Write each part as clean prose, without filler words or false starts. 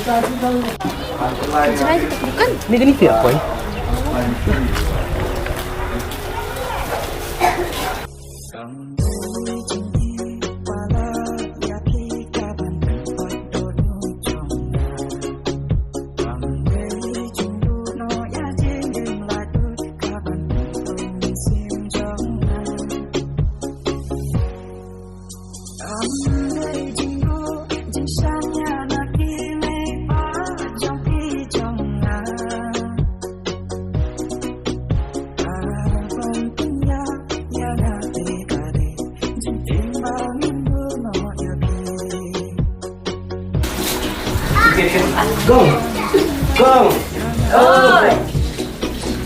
Cerai kita bukan? Ni gini tiap boy. Gong, gong. Ôi,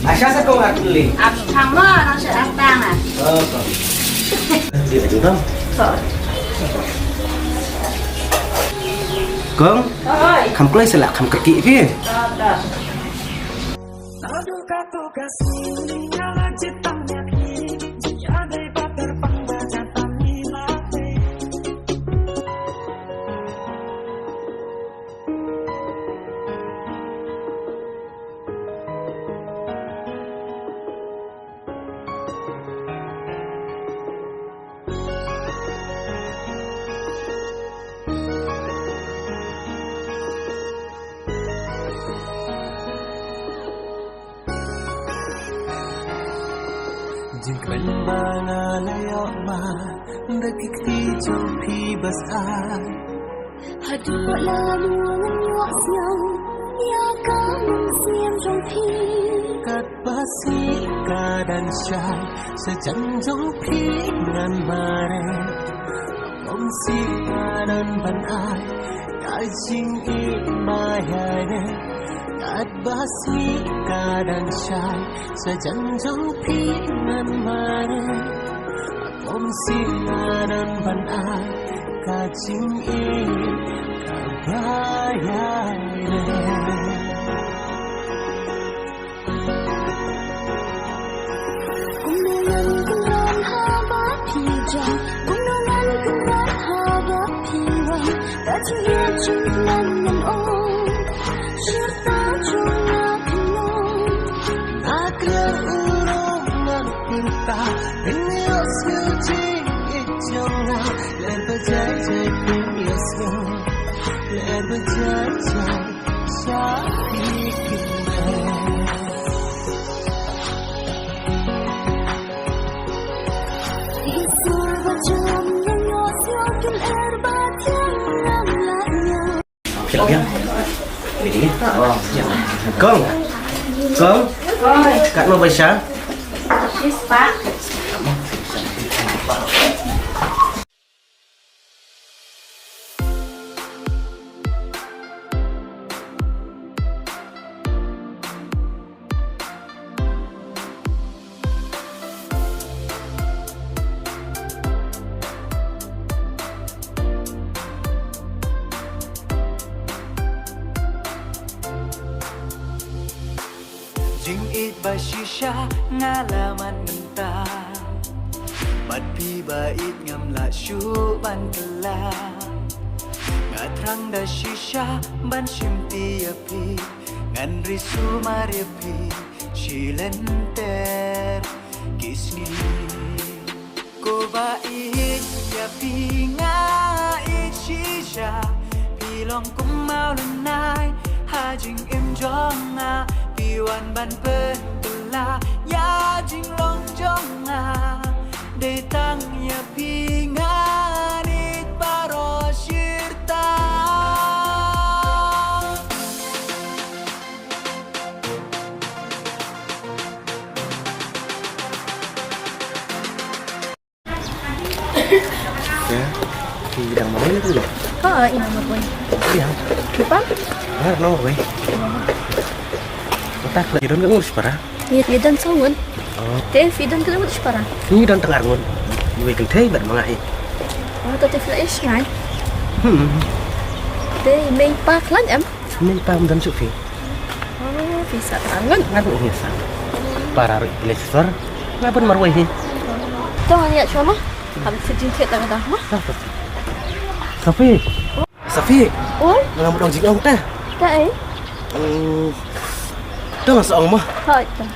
Asal sa kong akli. thằng mơ nó sẽ ăn tang à? Đi là chúng không? Rồi. Gong, Ôi. kamu kelai selak kamu kaki pi. Được. Jingkran bana layok ma Dakik ti jopi basah Hadut lalu menyuak siang Ya kamu siam jompi Kat basi kadan syai Sejan jopi ngan mare Om si kadan ban ai Kai jing i mayane Kat basi kadan syai Sejan jopi ngan mare Om si kadan ban ai Kai jing i kabayane Kunungan kunungan habat hijau Kunungan kunungan habat piwang Kacia cinglan nan ong Serta cunga kenong Nakra urong ng pinta Pinyos ngujing itjongna Len bajajay pinyos mo Len bajajay siya ikinay Isur bajam yang yos yakin erbat yang ramlanya Siap ya. Ini. Gong, gong. Ôi, Kat mau baca? cheese pak. Jing it ba shisha ngalaman minta Bat pi ba it ngam la shu ban kala Ngatrang da shisha ban shim ti api Ngan risu mari pi shilenter kisni Ko ba it ya pi nga it shisha Pilong kumau lenai ha jing im jong nga Piwan ban pentula ya jing long jong nga De tang ya pinganit paro shirta Ya. Di bidang mana itu loh? Có Iano boy. Iya. Lupa? Ah, no boy. Tak lagi don ngurus parah. Iya dan songun. Oh, Teh fidan kita udah separa. ini don tengah ngun. Gue kan thay bad mga eh. Oh, tadi flash ngay. Hmm. Teh main park lan em. Min pam dan sufi. Oh, bisa terangan. Ngadu ngisa. Para lesor. Ngapun marwai ni. Tahu lihat cuma. Habis sejin set tak ada. Safi. Safi. Oh, Ngam dong jing ong teh. Tak eh. Dah masuk rumah. Hai dah.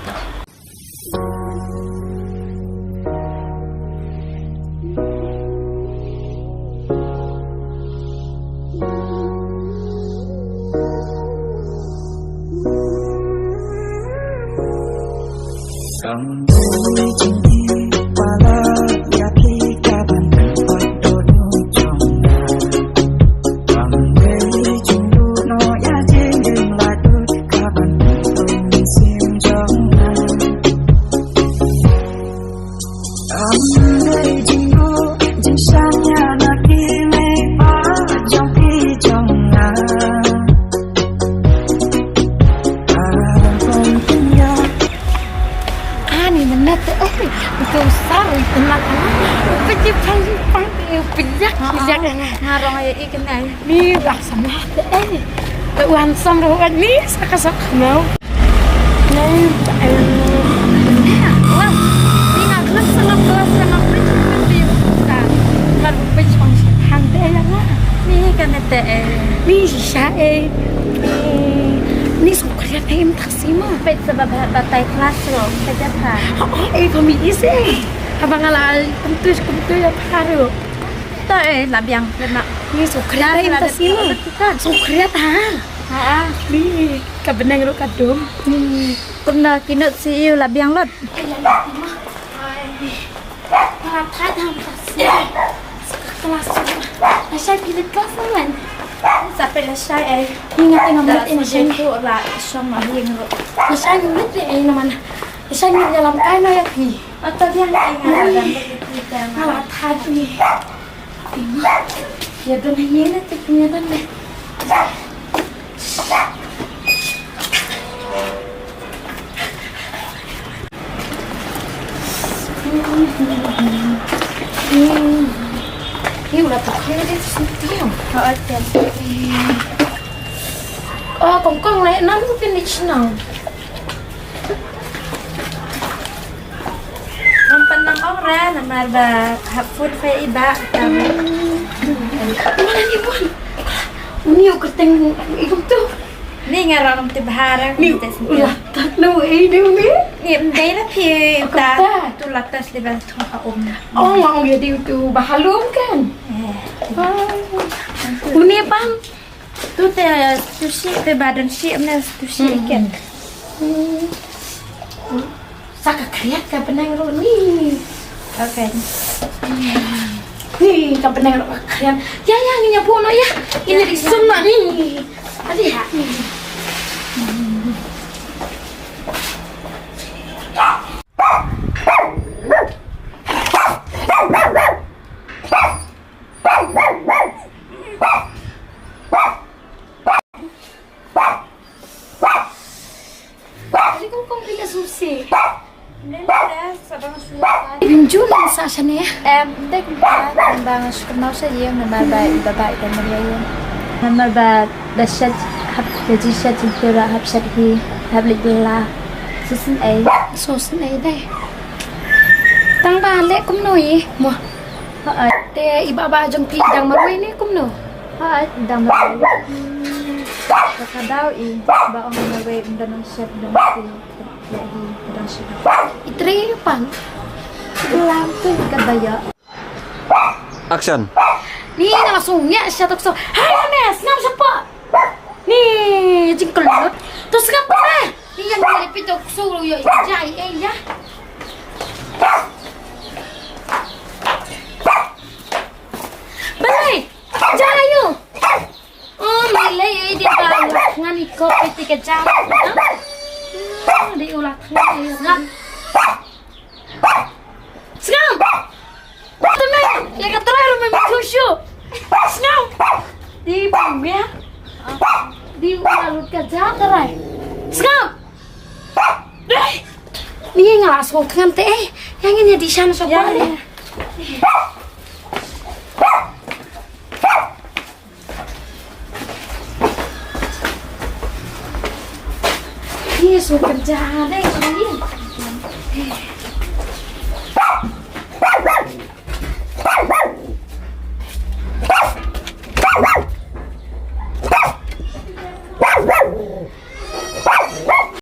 Ngarong ay ikan ay. Ni dah sama eh. Tuan sam ro ni sakasak mau. Ni Wah, ni nak kelas sangat ni tak. lalu pecong hang teh lah. Ni kan teh. Ni sya ni sukriat em taksima. Pet sebab batai kelas lo. Saja kan. Kami isi. Abang ala tentu ya paru. Tak labiang lemak. Ni sukriat em taksima. Sukriat ha. Ni kabenang ro kadum. Ni kena kinut siu labiang lot. Thái tham kelas saya pilih kelas kan Sampai lesai ingat nomor ini tu lah sama yang ro. saya nulis ini mana saya nulis dalam kain ya pi Atau dia ingat dan begitu malah tadi ini ya dunia ini punya dan Ini udah pakai dia setiap. Oh, kongkong leh, nam tu kan dicinau. Nampan nang orang namar ba hapun fa iba. Mana ni pun? Ini aku keteng ikut tu. Ni ngarang ti bahara Ni ulah tak lu ini ni. Ni mdai la pi ta tu latas di ba thong ka om. Oh, mau dia tu bahalum kan? Ini bang. Tu te tu si te badan si amna tu si kan. Saka kriat ka benang ro ni. Okay. Ni ka benang ro kriat. Ya ini pun ya. Ini di semua ni. Adik. Pinjulan sasanya ya. Dek bang kenal saja namar ba iba ba dan Maria. Namar ba dashat hab jadi shat jura hab shat hi hab lidla. Susun Sosun ai đây. Tang ba lệ cũng nổi. Mo. Te iba ba jong pi dang maroi ni cũng nổi. Dang ba. Kadau ba on na way dan shat dan si lagi dan shat. Itri pang. Ulang tu kadaya. Action. Ni langsung nya siya tukso. Hai Nes, ngam siapa? Ni jingkelot. Terus ngapa na? Ni yang dari pitok suruh yo jai ya. Balai. Jai yo. Oh, milay dia ba ngan ikut pitik jam. Di ulah ngam. Sekarang. Teman, lekat terakhir memang kusyu. Sekarang. Di bangnya. Di ulut kerja terai. Sekarang. Ni ngalah sokan teh. Yang ini di sana sopan deh. Ini sokan jahat deh ini.